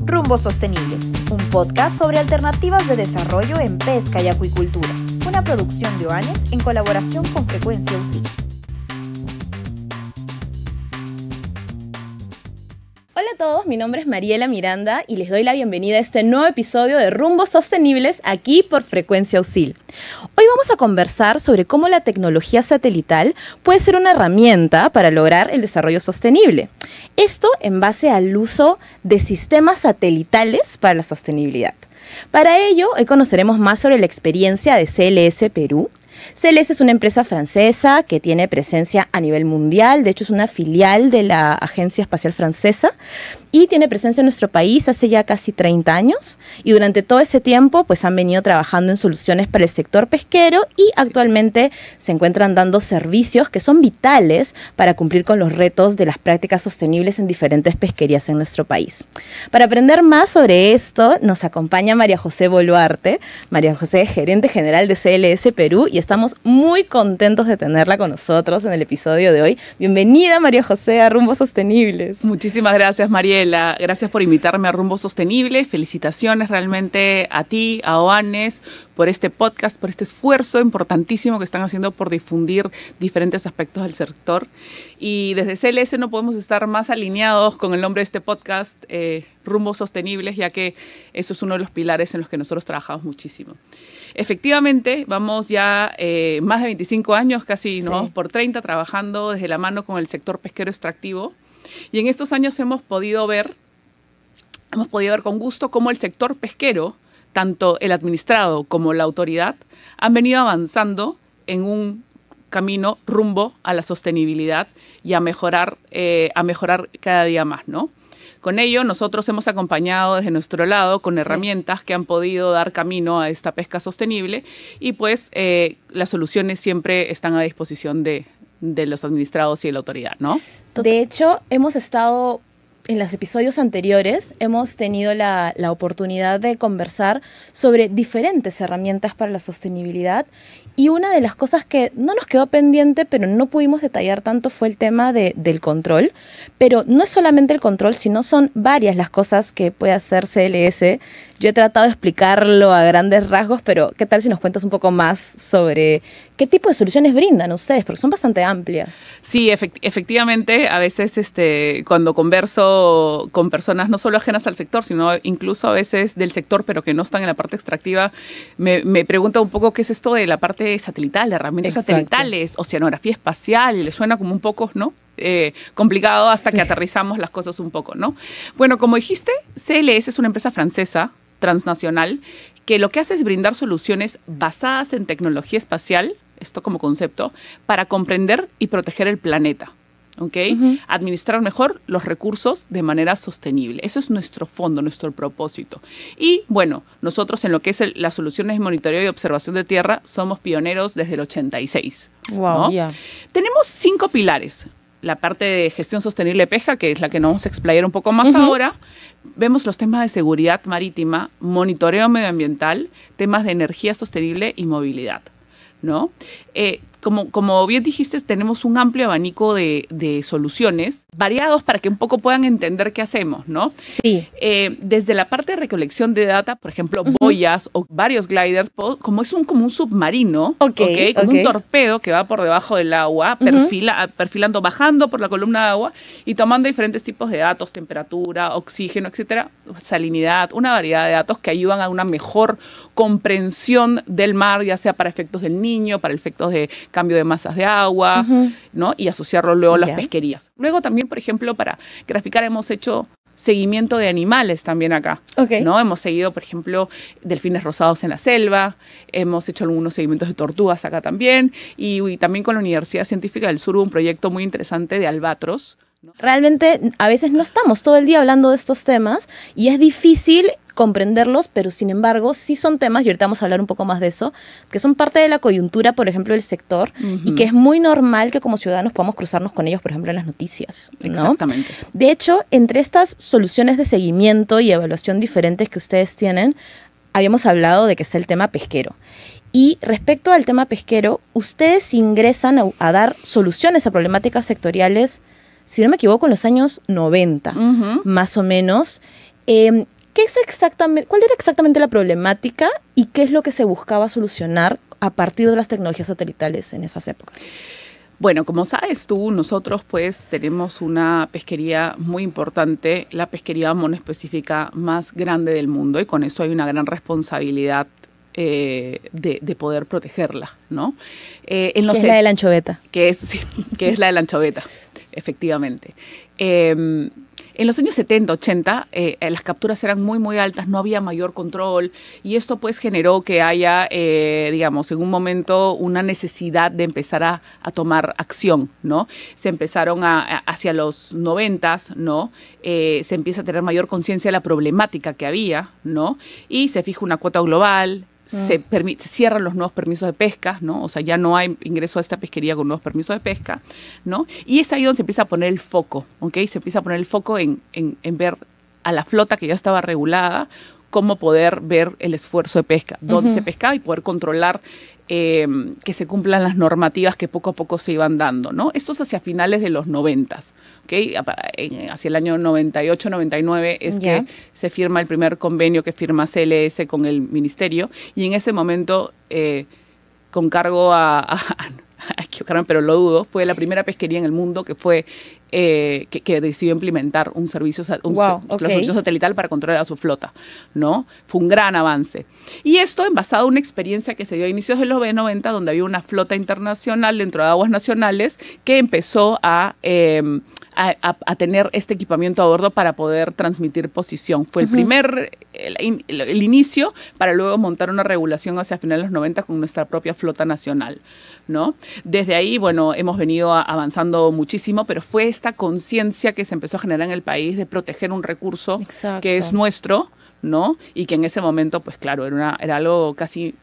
Rumbos Sostenibles, un podcast sobre alternativas de desarrollo en pesca y acuicultura. Una producción de Oanes en colaboración con Frecuencia UCI. Hola a todos, mi nombre es Mariela Miranda y les doy la bienvenida a este nuevo episodio de Rumbos Sostenibles aquí por Frecuencia UCIL. Hoy vamos a conversar sobre cómo la tecnología satelital puede ser una herramienta para lograr el desarrollo sostenible. Esto en base al uso de sistemas satelitales para la sostenibilidad. Para ello, hoy conoceremos más sobre la experiencia de CLS Perú. CLS es una empresa francesa que tiene presencia a nivel mundial, de hecho es una filial de la Agencia Espacial Francesa y tiene presencia en nuestro país hace ya casi 30 años y durante todo ese tiempo pues han venido trabajando en soluciones para el sector pesquero y actualmente se encuentran dando servicios que son vitales para cumplir con los retos de las prácticas sostenibles en diferentes pesquerías en nuestro país. Para aprender más sobre esto nos acompaña María José Boluarte. María José es gerente general de CLS Perú y estamos muy contentos de tenerla con nosotros en el episodio de hoy. Bienvenida, María José, a Rumbos Sostenibles. Muchísimas gracias, Mariela. Gracias por invitarme a Rumbos Sostenibles. Felicitaciones realmente a ti, a Oanes, por este podcast, por este esfuerzo importantísimo que están haciendo por difundir diferentes aspectos del sector. Y desde CLS no podemos estar más alineados con el nombre de este podcast, Rumbos Sostenibles, ya que eso es uno de los pilares en los que nosotros trabajamos muchísimo. Efectivamente, vamos ya más de 25 años, casi nos vamos por 30, trabajando desde la mano con el sector pesquero extractivo. Y en estos años hemos podido ver con gusto cómo el sector pesquero, tanto el administrado como la autoridad, han venido avanzando en un camino rumbo a la sostenibilidad y a mejorar cada día más, ¿no? Con ello, nosotros hemos acompañado desde nuestro lado con herramientas que han podido dar camino a esta pesca sostenible y pues las soluciones siempre están a disposición de los administrados y de la autoridad, ¿no? De hecho, hemos estado en los episodios anteriores, hemos tenido la oportunidad de conversar sobre diferentes herramientas para la sostenibilidad y una de las cosas que no nos quedó pendiente, pero no pudimos detallar tanto, fue el tema del control. Pero no es solamente el control, sino son varias las cosas que puede hacer CLS. Yo he tratado de explicarlo a grandes rasgos, pero ¿qué tal si nos cuentas un poco más sobre qué tipo de soluciones brindan ustedes? Porque son bastante amplias. Sí, efectivamente, a veces cuando converso con personas no solo ajenas al sector, sino incluso a veces del sector, pero que no están en la parte extractiva, me pregunta un poco qué es esto de la parte satelital, de herramientas satelitales, oceanografía espacial, y le suena como un poco, ¿no? Complicado hasta que aterrizamos las cosas un poco, ¿no? Bueno, como dijiste, CLS es una empresa francesa transnacional que lo que hace es brindar soluciones basadas en tecnología espacial, esto como concepto, para comprender y proteger el planeta. ¿Okay? Administrar mejor los recursos de manera sostenible. Eso es nuestro fondo, nuestro propósito. Y bueno, nosotros en lo que es las soluciones de monitoreo y observación de tierra somos pioneros desde el 86. Wow, ¿no? Yeah. Tenemos 5 pilares. La parte de gestión sostenible de pesca, que es la que nos vamos a explayar un poco más ahora. Vemos los temas de seguridad marítima, monitoreo medioambiental, temas de energía sostenible y movilidad, ¿no? Como bien dijiste, tenemos un amplio abanico de soluciones variados para que un poco puedan entender qué hacemos, ¿no? Sí. Desde la parte de recolección de data, por ejemplo, boyas o varios gliders, como es como un submarino, como un torpedo que va por debajo del agua, perfilando, bajando por la columna de agua y tomando diferentes tipos de datos, temperatura, oxígeno, etcétera, salinidad, una variedad de datos que ayudan a una mejor comprensión del mar, ya sea para efectos del niño, para efectos de cambio de masas de agua, ¿no? Y asociarlo luego a las pesquerías. Luego también, por ejemplo, para graficar hemos hecho seguimiento de animales también acá, ¿no? Hemos seguido, por ejemplo, delfines rosados en la selva, hemos hecho algunos seguimientos de tortugas acá también, y también con la Universidad Científica del Sur hubo un proyecto muy interesante de albatros, ¿no? Realmente a veces no estamos todo el día hablando de estos temas y es difícil comprenderlos, pero sin embargo sí son temas, y ahorita vamos a hablar un poco más de eso, que son parte de la coyuntura, por ejemplo, del sector, y que es muy normal que como ciudadanos podamos cruzarnos con ellos, por ejemplo, en las noticias, ¿no? Exactamente. De hecho, entre estas soluciones de seguimiento y evaluación diferentes que ustedes tienen, habíamos hablado de que está el tema pesquero. Y respecto al tema pesquero, ustedes ingresan a dar soluciones a problemáticas sectoriales, si no me equivoco, en los años 90, más o menos. ¿Cuál era exactamente la problemática y qué es lo que se buscaba solucionar a partir de las tecnologías satelitales en esas épocas? Bueno, como sabes tú, nosotros pues tenemos una pesquería muy importante, la pesquería monoespecífica más grande del mundo, y con eso hay una gran responsabilidad de poder protegerla, ¿no? Que es la de la anchoveta. Que es la de la anchoveta, efectivamente. En los años 70, 80, las capturas eran muy, muy altas, no había mayor control, y esto pues generó que haya, digamos, en un momento una necesidad de empezar a tomar acción, ¿no? Se empezaron hacia los 90s, ¿no? Se empieza a tener mayor conciencia de la problemática que había, ¿no? Y se fija una cuota global. Se cierran los nuevos permisos de pesca, ¿no? O sea, ya no hay ingreso a esta pesquería con nuevos permisos de pesca, ¿no? Y es ahí donde se empieza a poner el foco, ¿ok? Se empieza a poner el foco en ver a la flota que ya estaba regulada, cómo poder ver el esfuerzo de pesca, dónde se pescaba, y poder controlar que se cumplan las normativas que poco a poco se iban dando, ¿no? Esto es hacia finales de los 90s, ¿ok? Hacia el año 98, 99 es que se firma el primer convenio que firma CLS con el ministerio, y en ese momento, con cargo a equivocarme, pero lo dudo, fue la primera pesquería en el mundo que fue que decidió implementar un servicio satelital para controlar a su flota, ¿no? Fue un gran avance. Y esto basado en una experiencia que se dio a inicios de los 90, donde había una flota internacional dentro de aguas nacionales que empezó a tener este equipamiento a bordo para poder transmitir posición. Fue el inicio para luego montar una regulación hacia finales de los 90 con nuestra propia flota nacional, ¿no? Desde ahí, bueno, hemos venido avanzando muchísimo, pero fue esta conciencia que se empezó a generar en el país de proteger un recurso que es nuestro, ¿no? Y que en ese momento, pues claro, era algo casi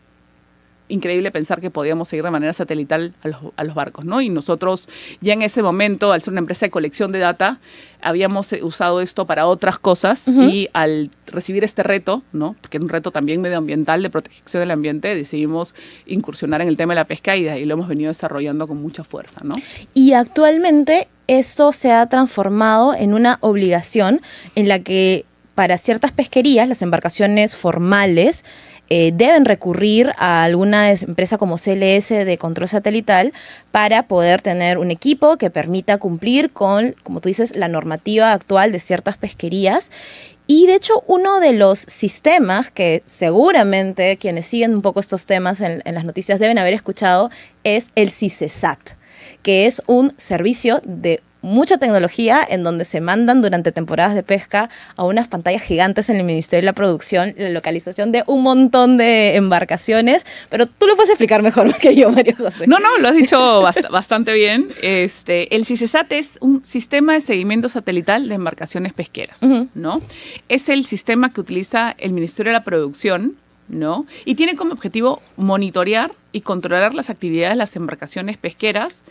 increíble pensar que podíamos seguir de manera satelital a los barcos, ¿no? Y nosotros ya en ese momento, al ser una empresa de colección de data, habíamos usado esto para otras cosas, y al recibir este reto, ¿no? Porque era un reto también medioambiental de protección del ambiente, decidimos incursionar en el tema de la pesca, y de ahí lo hemos venido desarrollando con mucha fuerza, ¿no? Y actualmente esto se ha transformado en una obligación en la que para ciertas pesquerías, las embarcaciones formales deben recurrir a alguna empresa como CLS de control satelital para poder tener un equipo que permita cumplir con, como tú dices, la normativa actual de ciertas pesquerías. Y de hecho, uno de los sistemas que seguramente quienes siguen un poco estos temas en las noticias deben haber escuchado es el CICESAT, que es un servicio de mucha tecnología en donde se mandan durante temporadas de pesca a unas pantallas gigantes en el Ministerio de la Producción la localización de un montón de embarcaciones, pero tú lo puedes explicar mejor que yo, María José. No, lo has dicho bastante bien. El CICESAT es un sistema de seguimiento satelital de embarcaciones pesqueras, ¿no? Es el sistema que utiliza el Ministerio de la Producción, ¿no? Y tiene como objetivo monitorear y controlar las actividades de las embarcaciones pesqueras,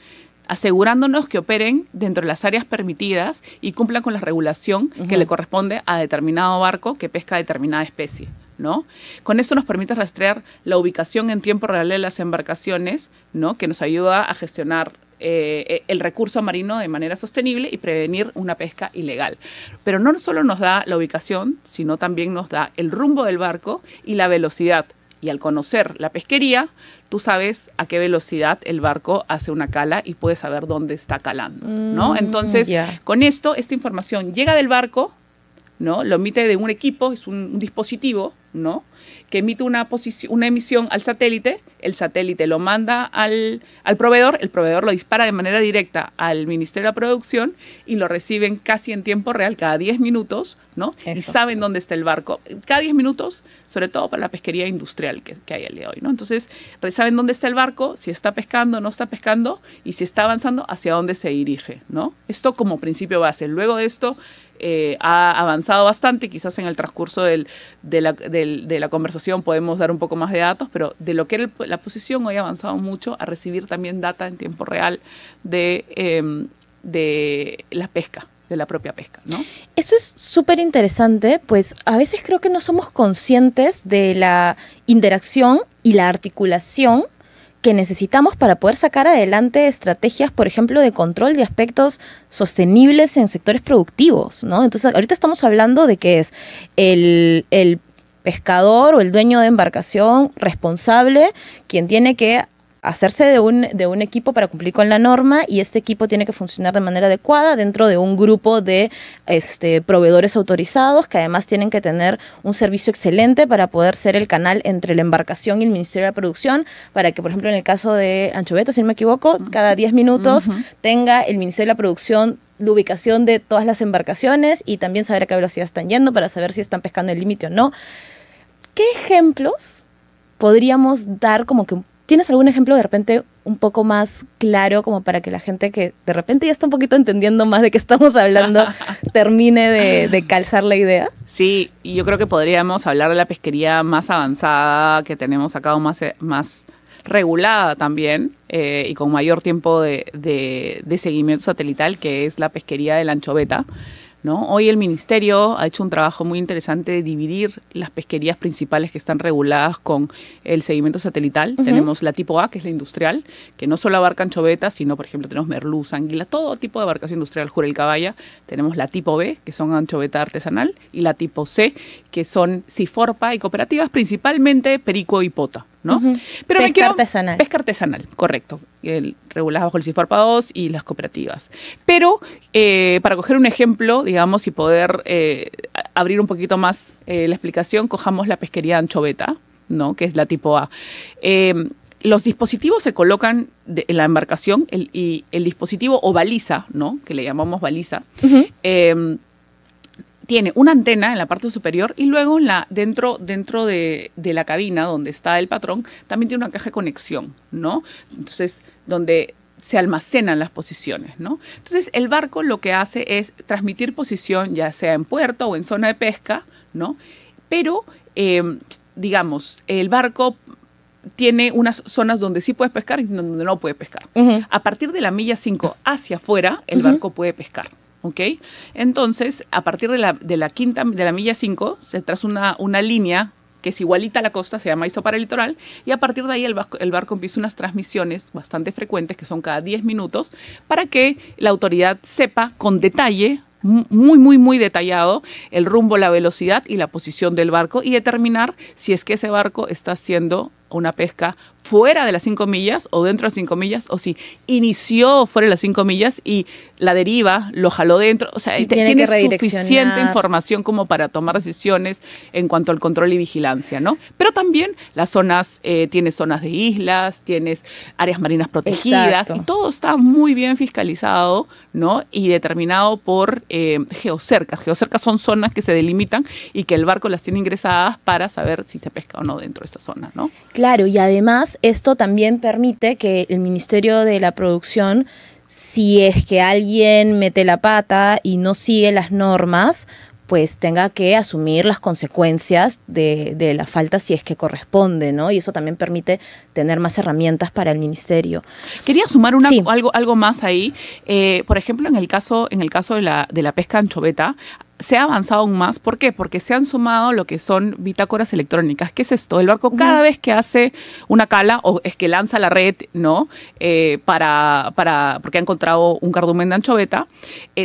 asegurándonos que operen dentro de las áreas permitidas y cumplan con la regulación que le corresponde a determinado barco que pesca determinada especie, ¿no? Con esto nos permite rastrear la ubicación en tiempo real de las embarcaciones, ¿no? Que nos ayuda a gestionar el recurso marino de manera sostenible y prevenir una pesca ilegal. Pero no solo nos da la ubicación, sino también nos da el rumbo del barco y la velocidad. Y al conocer la pesquería, tú sabes a qué velocidad el barco hace una cala y puedes saber dónde está calando, ¿no? Entonces, con esto, esta información llega del barco, ¿no? Lo emite de un equipo, es un dispositivo, ¿no? Que emite una emisión al satélite, el satélite lo manda al proveedor, el proveedor lo dispara de manera directa al Ministerio de la Producción y lo reciben casi en tiempo real, cada 10 minutos, ¿no? Eso. Y saben dónde está el barco, cada 10 minutos, sobre todo para la pesquería industrial que hay el día de hoy, ¿no? Entonces, saben dónde está el barco, si está pescando, no está pescando, y si está avanzando, hacia dónde se dirige, ¿no? Esto como principio base. Luego de esto, ha avanzado bastante, quizás en el transcurso de la conversación podemos dar un poco más de datos, pero de lo que era la posición hoy ha avanzado mucho a recibir también data en tiempo real de la pesca, de la propia pesca, ¿no? Esto es súper interesante, pues a veces creo que no somos conscientes de la interacción y la articulación que necesitamos para poder sacar adelante estrategias, por ejemplo, de control de aspectos sostenibles en sectores productivos, ¿no? Entonces, ahorita estamos hablando de que es el pescador o el dueño de embarcación responsable quien tiene que hacerse de un equipo para cumplir con la norma, y este equipo tiene que funcionar de manera adecuada dentro de un grupo de proveedores autorizados, que además tienen que tener un servicio excelente para poder ser el canal entre la embarcación y el Ministerio de la Producción, para que, por ejemplo, en el caso de Anchoveta, si no me equivoco, cada 10 minutos tenga el Ministerio de la Producción la ubicación de todas las embarcaciones y también saber a qué velocidad están yendo para saber si están pescando el límite o no. ¿Qué ejemplos podríamos dar? Como que ¿tienes algún ejemplo de repente un poco más claro como para que la gente que de repente ya está un poquito entendiendo más de qué estamos hablando termine de calzar la idea? Sí, y yo creo que podríamos hablar de la pesquería más avanzada que tenemos acá, o más regulada también, y con mayor tiempo de seguimiento satelital, que es la pesquería de la anchoveta, ¿no? Hoy el Ministerio ha hecho un trabajo muy interesante de dividir las pesquerías principales que están reguladas con el seguimiento satelital. Tenemos la tipo A, que es la industrial, que no solo abarca anchovetas, sino, por ejemplo, tenemos merluza, anguila, todo tipo de embarcación industrial, jurel, caballa. Tenemos la tipo B, que son anchoveta artesanal, y la tipo C, que son ciforpa y cooperativas, principalmente perico y pota, ¿no? Pero pesca artesanal. Pesca artesanal, correcto. Reguladas bajo el CIFORPA 2 y las cooperativas. Pero para coger un ejemplo, digamos, y poder abrir un poquito más la explicación, cojamos la pesquería de anchoveta, ¿no? Que es la tipo A. Los dispositivos se colocan en la embarcación, y el dispositivo o baliza, ¿no? Que le llamamos baliza, tiene una antena en la parte superior, y luego dentro de la cabina donde está el patrón también tiene una caja de conexión, ¿no? Entonces, donde se almacenan las posiciones, ¿no? Entonces, el barco lo que hace es transmitir posición, ya sea en puerto o en zona de pesca, ¿no? Pero, digamos, el barco tiene unas zonas donde sí puedes pescar y donde no puede pescar. A partir de la milla 5 hacia afuera, el barco puede pescar. ¿Ok? Entonces, a partir de la milla 5, se traza una línea que es igualita a la costa, se llama ISO para el litoral, y a partir de ahí el barco empieza unas transmisiones bastante frecuentes, que son cada 10 minutos, para que la autoridad sepa con detalle, muy, muy, muy detallado, el rumbo, la velocidad y la posición del barco, y determinar si es que ese barco está haciendo una pesca fuera de las 5 millas o dentro de las 5 millas, o si inició fuera de las 5 millas y la deriva lo jaló dentro. O sea, tiene suficiente información como para tomar decisiones en cuanto al control y vigilancia, ¿no? Pero también las zonas, tienes zonas de islas, tienes áreas marinas protegidas. Exacto. Y todo está muy bien fiscalizado, ¿no? Y determinado por geocercas. Geocercas son zonas que se delimitan y que el barco las tiene ingresadas para saber si se pesca o no dentro de esa zona, ¿no? Claro, y además esto también permite que el Ministerio de la Producción, si es que alguien mete la pata y no sigue las normas, pues tenga que asumir las consecuencias de la falta si es que corresponde, ¿no? Y eso también permite tener más herramientas para el ministerio. Quería sumar algo más ahí. Por ejemplo, en el caso de la pesca anchoveta, se ha avanzado aún más. ¿Por qué? Porque se han sumado lo que son bitácoras electrónicas. ¿Qué es esto? El barco cada vez que hace una cala o es que lanza la red, ¿no? Porque ha encontrado un cardumen de anchoveta,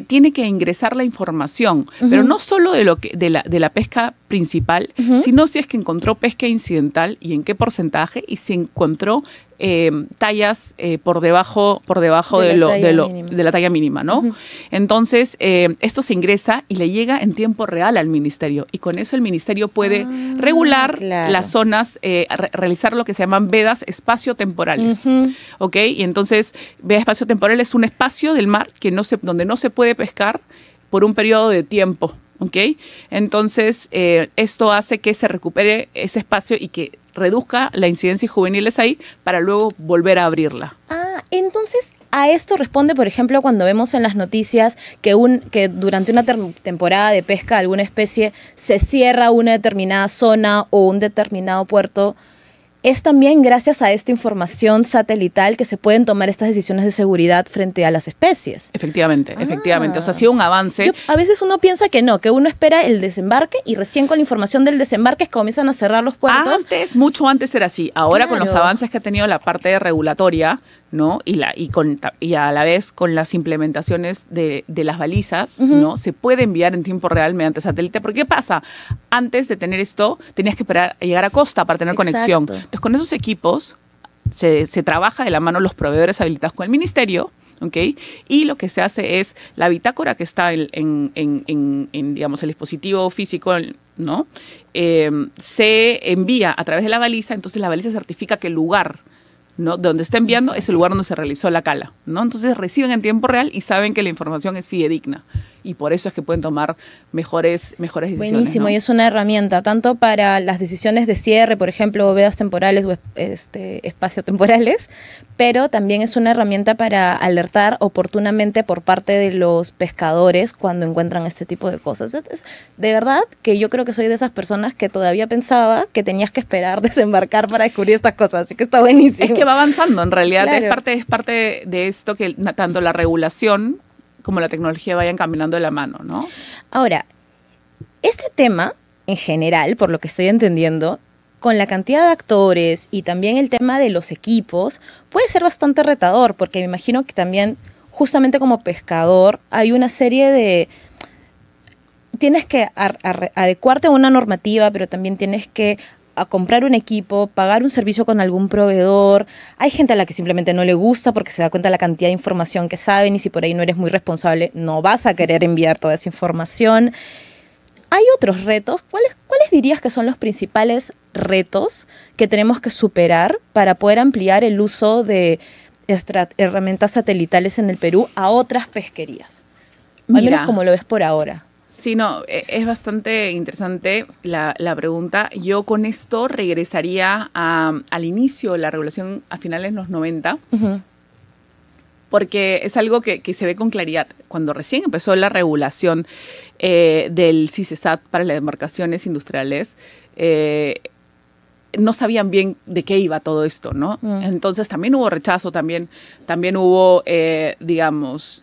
tiene que ingresar la información, pero no solo de la pesca principal, sino si es que encontró pesca incidental y en qué porcentaje, y si encontró tallas por debajo de la talla mínima, ¿no? Entonces, esto se ingresa y le llega en tiempo real al ministerio, y con eso el ministerio puede regular las zonas, realizar lo que se llaman vedas espaciotemporales, ¿ok? Y entonces, veda espaciotemporal es un espacio del mar donde no se puede pescar por un periodo de tiempo, ¿ok? Entonces, esto hace que se recupere ese espacio y que reduzca la incidencia juveniles ahí para luego volver a abrirla. Entonces a esto responde, por ejemplo, cuando vemos en las noticias que durante una temporada de pesca alguna especie se cierra una determinada zona o un determinado puerto. es también gracias a esta información satelital que se pueden tomar estas decisiones de seguridad frente a las especies. Efectivamente. O sea, ha sido un avance. A veces uno piensa que no, que uno espera el desembarque y recién con la información del desembarque comienzan a cerrar los puertos. Mucho antes era así. Ahora, claro, con los avances que ha tenido la parte regulatoria, ¿no? Y a la vez con las implementaciones de las balizas, ¿no? Se puede enviar en tiempo real mediante satélite. ¿Por qué pasa? Antes de tener esto, tenías que esperar a llegar a costa para tener conexión. Entonces, con esos equipos se trabaja de la mano los proveedores habilitados con el ministerio, ¿ok? Y lo que se hace es la bitácora que está en digamos, el dispositivo físico, ¿no? Se envía a través de la baliza, entonces la baliza certifica que el lugar, ¿no?, de donde está enviando es el lugar donde se realizó la cala, ¿no? Entonces reciben en tiempo real y saben que la información es fidedigna. Y por eso es que pueden tomar mejores decisiones. Buenísimo, ¿no? y es una herramienta tanto para las decisiones de cierre, por ejemplo, bóvedas temporales o espaciotemporales, pero también es una herramienta para alertar oportunamente por parte de los pescadores cuando encuentran este tipo de cosas. De verdad que yo creo que soy de esas personas que todavía pensaba que tenías que esperar desembarcar para descubrir estas cosas, así que está buenísimo. Es que va avanzando, en realidad. Claro. Es parte de esto que tanto la regulación como la tecnología vayan caminando de la mano, ¿no? Ahora, este tema, en general, por lo que estoy entendiendo, con la cantidad de actores y también el tema de los equipos, puede ser bastante retador, porque me imagino que también, justamente como pescador, hay una serie de... Tienes que adecuarte a una normativa, pero también tienes que a comprar un equipo, pagar un servicio con algún proveedor. Hay gente a la que simplemente no le gusta porque se da cuenta de la cantidad de información que saben y si por ahí no eres muy responsable, no vas a querer enviar toda esa información. Hay otros retos. ¿Cuáles dirías que son los principales retos que tenemos que superar para poder ampliar el uso de herramientas satelitales en el Perú a otras pesquerías? Al menos como lo ves por ahora. Sí, no, es bastante interesante la pregunta. Yo con esto regresaría al inicio de la regulación a finales de los 90, porque es algo que se ve con claridad. Cuando recién empezó la regulación del CISESAT para las embarcaciones industriales, no sabían bien de qué iba todo esto, ¿no? Entonces también hubo rechazo, también hubo, digamos...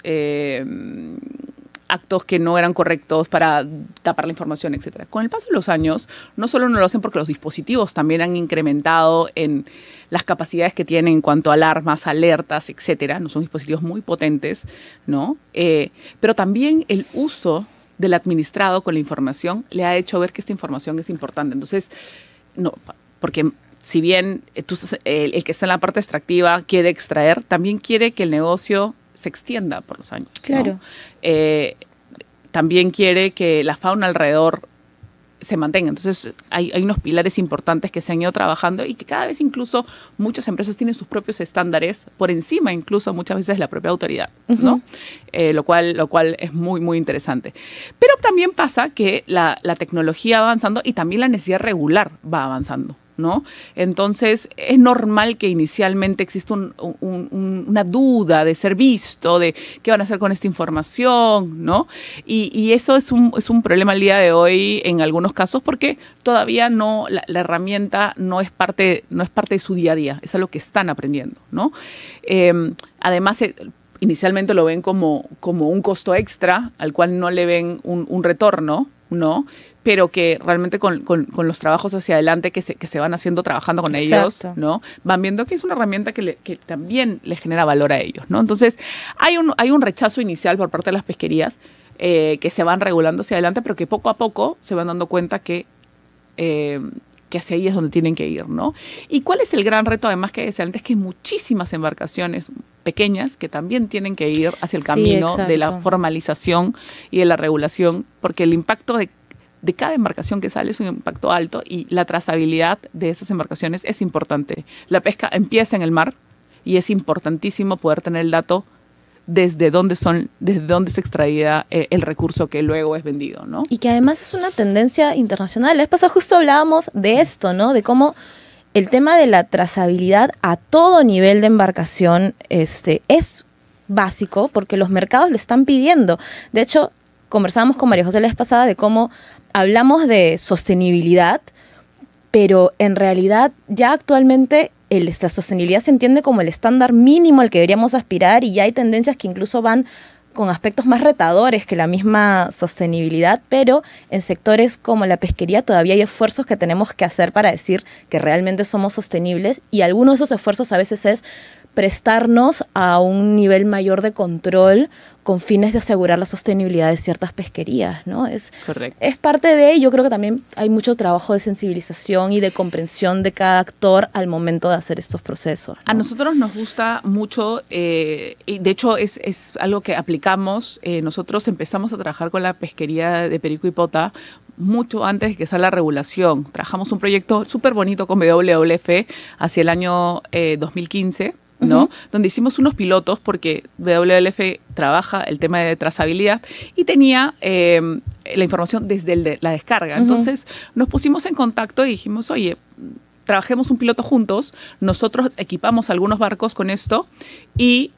actos que no eran correctos para tapar la información, etcétera. Con el paso de los años, no solo no lo hacen porque los dispositivos también han incrementado en las capacidades que tienen en cuanto a alarmas, alertas, etcétera. No son dispositivos muy potentes, ¿no? Pero también el uso del administrado con la información le ha hecho ver que esta información es importante. Entonces, no, porque si bien el que está en la parte extractiva quiere extraer, también quiere que el negocio se extienda por los años. Claro. ¿No? También quiere que la fauna alrededor se mantenga. Entonces, hay unos pilares importantes que se han ido trabajando y que cada vez incluso muchas empresas tienen sus propios estándares por encima incluso muchas veces de la propia autoridad, ¿no? Lo cual es muy, muy interesante. Pero también pasa que la tecnología va avanzando y también la necesidad regular va avanzando, ¿no? Entonces, es normal que inicialmente exista una duda de ser visto, de qué van a hacer con esta información, ¿no? Y eso es un problema al día de hoy en algunos casos porque todavía la herramienta no es parte de su día a día, es algo que están aprendiendo, ¿no? Además, inicialmente lo ven como un costo extra al cual no le ven un retorno, ¿no? Pero que realmente con los trabajos hacia adelante que se van haciendo trabajando con ellos, ¿no? Van viendo que es una herramienta que también les genera valor a ellos, ¿no? Entonces, hay un rechazo inicial por parte de las pesquerías que se van regulando hacia adelante, pero que poco a poco se van dando cuenta que hacia ahí es donde tienen que ir, ¿no? ¿Y cuál es el gran reto además que hay hacia adelante? Es que hay muchísimas embarcaciones pequeñas que también tienen que ir hacia el camino de la formalización y de la regulación, porque el impacto de cada embarcación que sale es un impacto alto y la trazabilidad de esas embarcaciones es importante. La pesca empieza en el mar y es importantísimo poder tener el dato desde dónde se extraía el recurso que luego es vendido, ¿no? Y que además es una tendencia internacional. La vez pasada justo hablábamos de esto, ¿no? De cómo el tema de la trazabilidad a todo nivel de embarcación es básico porque los mercados lo están pidiendo. De hecho, conversábamos con María José la vez pasada de cómo hablamos de sostenibilidad, pero en realidad ya actualmente la sostenibilidad se entiende como el estándar mínimo al que deberíamos aspirar y ya hay tendencias que incluso van con aspectos más retadores que la misma sostenibilidad, pero en sectores como la pesquería todavía hay esfuerzos que tenemos que hacer para decir que realmente somos sostenibles y algunos de esos esfuerzos a veces es prestarnos a un nivel mayor de control con fines de asegurar la sostenibilidad de ciertas pesquerías, ¿no? Correcto. Es parte de ello. Yo creo que también hay mucho trabajo de sensibilización y de comprensión de cada actor al momento de hacer estos procesos, ¿no? A nosotros nos gusta mucho, y de hecho es algo que aplicamos. Nosotros empezamos a trabajar con la pesquería de Perico y Pota mucho antes de que salga la regulación. Trabajamos un proyecto súper bonito con WWF hacia el año 2015, ¿no? Donde hicimos unos pilotos porque WWF trabaja el tema de trazabilidad y tenía la información desde la descarga. Entonces nos pusimos en contacto y dijimos, oye, trabajemos un piloto juntos, nosotros equipamos algunos barcos con esto y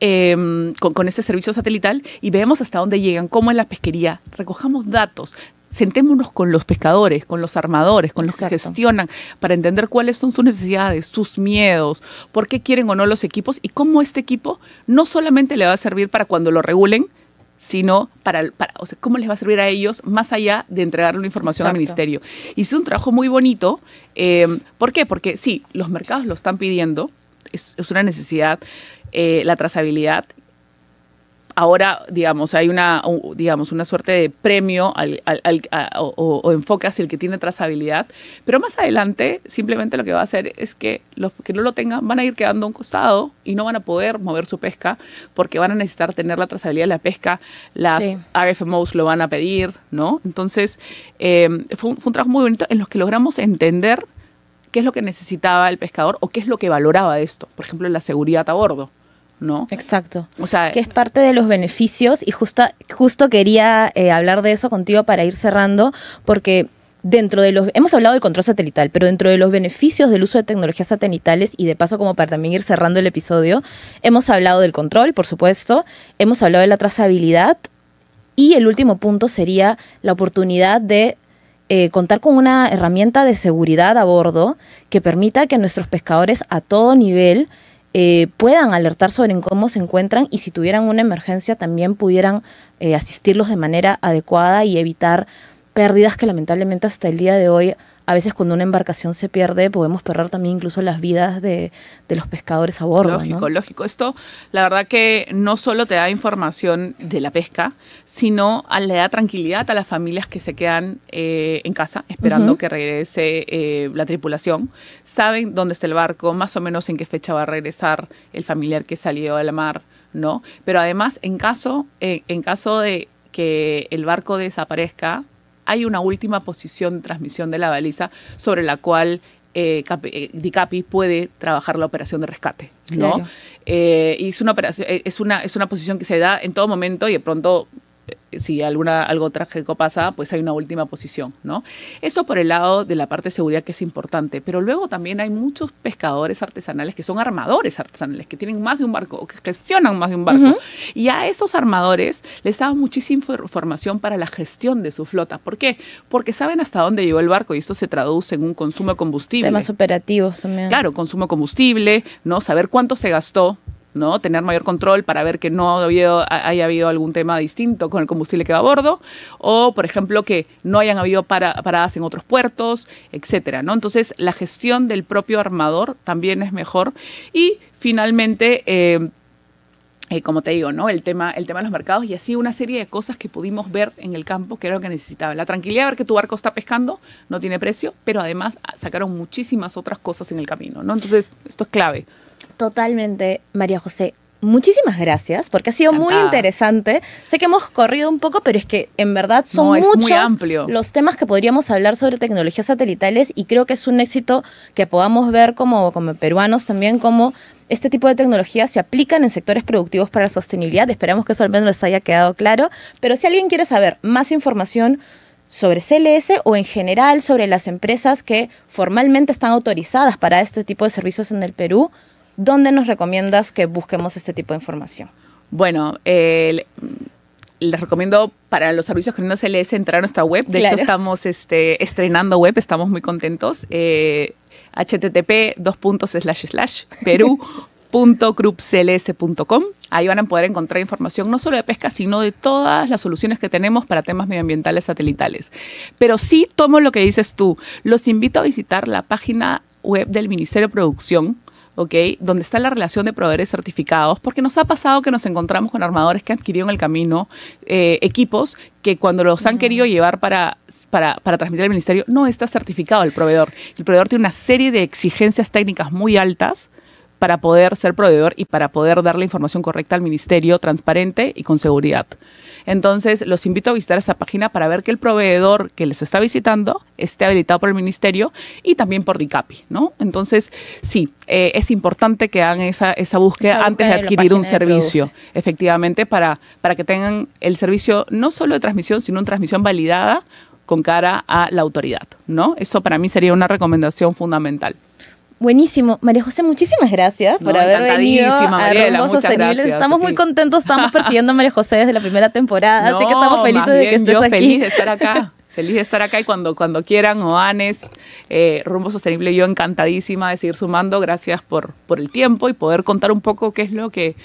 con este servicio satelital y veamos hasta dónde llegan, cómo es la pesquería, recojamos datos. Sentémonos con los pescadores, con los armadores, con los que gestionan, para entender cuáles son sus necesidades, sus miedos, por qué quieren o no los equipos y cómo este equipo no solamente le va a servir para cuando lo regulen, sino o sea, cómo les va a servir a ellos más allá de entregarle una información al ministerio. Y es un trabajo muy bonito. ¿Por qué? Porque sí, los mercados lo están pidiendo, es una necesidad, la trazabilidad. Ahora, digamos, hay una suerte de premio o enfoque hacia el que tiene trazabilidad, pero más adelante simplemente lo que va a hacer es que los que no lo tengan van a ir quedando a un costado y no van a poder mover su pesca porque van a necesitar tener la trazabilidad de la pesca, las RFMOs lo van a pedir, ¿no? Entonces, fue un trabajo muy bonito en los que logramos entender qué es lo que necesitaba el pescador o qué es lo que valoraba de esto, por ejemplo, la seguridad a bordo, ¿no? Exacto. O sea, que es parte de los beneficios y justo quería hablar de eso contigo para ir cerrando, porque hemos hablado del control satelital, pero dentro de los beneficios del uso de tecnologías satelitales y de paso como para también ir cerrando el episodio, hemos hablado del control, por supuesto, hemos hablado de la trazabilidad y el último punto sería la oportunidad de contar con una herramienta de seguridad a bordo que permita que nuestros pescadores a todo nivel puedan alertar sobre cómo se encuentran y si tuvieran una emergencia también pudieran asistirlos de manera adecuada y evitar pérdidas que lamentablemente hasta el día de hoy, a veces cuando una embarcación se pierde, podemos perder también incluso las vidas de los pescadores a bordo. Lógico, ¿no? Lógico. Esto, la verdad que no solo te da información de la pesca, sino le da tranquilidad a las familias que se quedan en casa esperando que regrese la tripulación. Saben dónde está el barco, más o menos en qué fecha va a regresar el familiar que salió de la mar, ¿no? Pero además, en caso de que el barco desaparezca, hay una última posición de transmisión de la baliza sobre la cual DICAPI puede trabajar la operación de rescate, ¿no? Claro. Y es una posición que se da en todo momento y de pronto si algo trágico pasa, pues hay una última posición, ¿no? Eso por el lado de la parte de seguridad que es importante, pero luego también hay muchos pescadores artesanales que son armadores artesanales, que tienen más de un barco o que gestionan más de un barco. Y a esos armadores les dan muchísima información para la gestión de su flota. ¿Por qué? Porque saben hasta dónde llegó el barco y esto se traduce en un consumo de combustible. Temas operativos también. Claro, consumo de combustible, ¿no? Saber cuánto se gastó, ¿no? Tener mayor control para ver que no haya habido algún tema distinto con el combustible que va a bordo, o por ejemplo que no hayan habido paradas en otros puertos, etcétera, ¿no? Entonces la gestión del propio armador también es mejor. Y finalmente, como te digo, ¿no? El tema de los mercados y así una serie de cosas que pudimos ver en el campo que era lo que necesitaba. La tranquilidad de ver que tu barco está pescando no tiene precio, pero además sacaron muchísimas otras cosas en el camino, ¿no? Entonces esto es clave. Totalmente, María José. Muchísimas gracias, porque ha sido muy interesante. Sé que hemos corrido un poco, pero es que en verdad son muchos los temas que podríamos hablar sobre tecnologías satelitales y creo que es un éxito que podamos ver como peruanos también cómo este tipo de tecnologías se aplican en sectores productivos para la sostenibilidad. Esperamos que eso al menos les haya quedado claro. Pero si alguien quiere saber más información sobre CLS o en general sobre las empresas que formalmente están autorizadas para este tipo de servicios en el Perú, ¿dónde nos recomiendas que busquemos este tipo de información? Bueno, les recomiendo para los servicios que no CLS entrar a nuestra web. De Claro. hecho, estamos estrenando web, estamos muy contentos. http://peru.groupcls.com. Ahí van a poder encontrar información no solo de pesca, sino de todas las soluciones que tenemos para temas medioambientales satelitales. Pero sí tomo lo que dices tú. Los invito a visitar la página web del Ministerio de Producción, ¿ok? Donde está la relación de proveedores certificados, porque nos ha pasado que nos encontramos con armadores que han adquirido en el camino equipos que cuando los han querido llevar para transmitir al ministerio, no está certificado el proveedor. El proveedor tiene una serie de exigencias técnicas muy altas para poder ser proveedor y para poder dar la información correcta al ministerio, transparente y con seguridad. Entonces, los invito a visitar esa página para ver que el proveedor que les está visitando esté habilitado por el ministerio y también por DICAPI, ¿no? Entonces, sí, es importante que hagan esa búsqueda antes de adquirir un servicio, efectivamente, para que tengan el servicio no solo de transmisión, sino una transmisión validada con cara a la autoridad, ¿no? Eso para mí sería una recomendación fundamental. Buenísimo. María José, muchísimas gracias por haber venido a Mariela, Rumbos muchas Sostenibles. gracias Estamos muy contentos, estamos persiguiendo a María José desde la primera temporada, así que estamos felices de que estés yo aquí. Feliz de estar acá. Feliz de estar acá y cuando quieran, Oanes, Rumbo Sostenible, yo encantadísima de seguir sumando. Gracias por el tiempo y poder contar un poco qué es lo que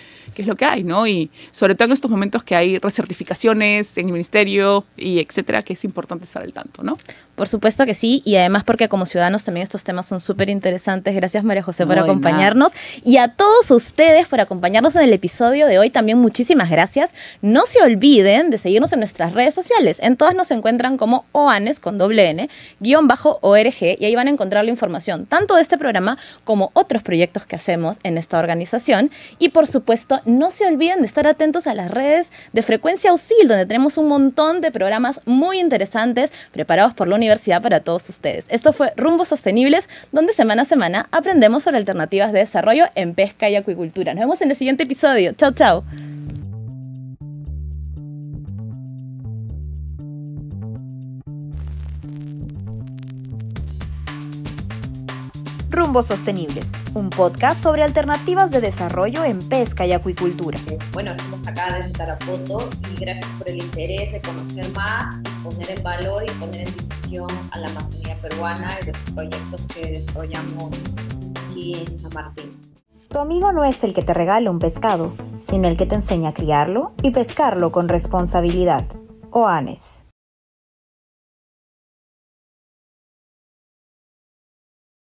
hay, ¿no? Y sobre todo en estos momentos que hay recertificaciones en el ministerio y etcétera, que es importante estar al tanto, ¿no? Por supuesto que sí, y además porque como ciudadanos también estos temas son súper interesantes. Gracias, María José, por acompañarnos. Y a todos ustedes por acompañarnos en el episodio de hoy, también muchísimas gracias. No se olviden de seguirnos en nuestras redes sociales. En todas nos encuentran como OANES, con doble N, _ORG, y ahí van a encontrar la información tanto de este programa como otros proyectos que hacemos en esta organización. Y por supuesto, no se olviden de estar atentos a las redes de Frecuencia USIL, donde tenemos un montón de programas muy interesantes preparados por la universidad para todos ustedes. Esto fue Rumbos Sostenibles, donde semana a semana aprendemos sobre alternativas de desarrollo en pesca y acuicultura. Nos vemos en el siguiente episodio. Chao, chao. Rumbos Sostenibles, un podcast sobre alternativas de desarrollo en pesca y acuicultura. Bueno, estamos acá desde Tarapoto y gracias por el interés de conocer más y poner en valor y poner en difusión a la Amazonía peruana y los proyectos que desarrollamos aquí en San Martín. Tu amigo no es el que te regala un pescado, sino el que te enseña a criarlo y pescarlo con responsabilidad. OANES.